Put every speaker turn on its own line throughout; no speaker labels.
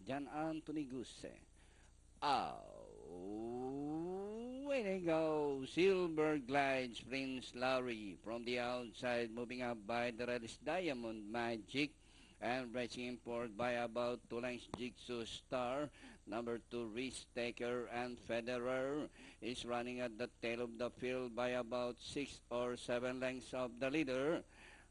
Jan Anthony Guse. Away they go. Silver glides Prince Larry from the outside, moving up by the Reddish Diamond Magic and racing in forward by about 2 lengths. Jigsaw Star. Number 2, Risk Taker and Federer is running at the tail of the field by about 6 or 7 lengths of the leader.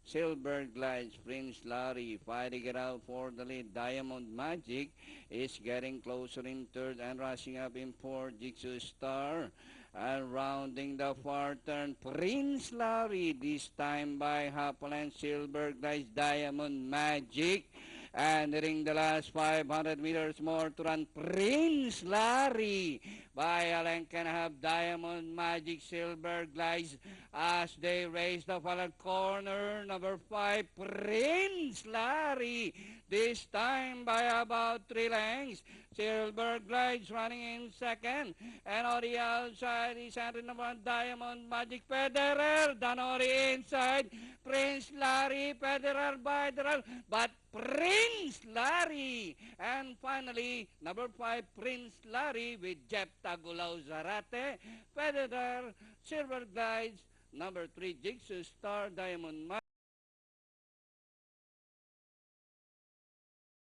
Silver glides Prince Larry fighting it out for the lead. Diamond Magic is getting closer in third and rushing up in fourth. Jigsaw Star and rounding the far turn. Prince Larry this time by half a length. Silver glides Diamond Magic. And nearing the last 500 meters more to run. Prince Larry by a length and a half. Diamond Magic, Silver glides as they race the final corner. Number 5, Prince Larry. This time by about 3 lengths. Silver glides running in second. And on the outside is entry number 1, Diamond Magic. Federer. Danori inside. Prince Larry. Federer by the rail. But Prince Larry. And finally, number 5, Prince Larry with Jeff Tagulaw Zarate. Federer. Silver glides. Number 3, Jigsaw Star, Diamond Magic.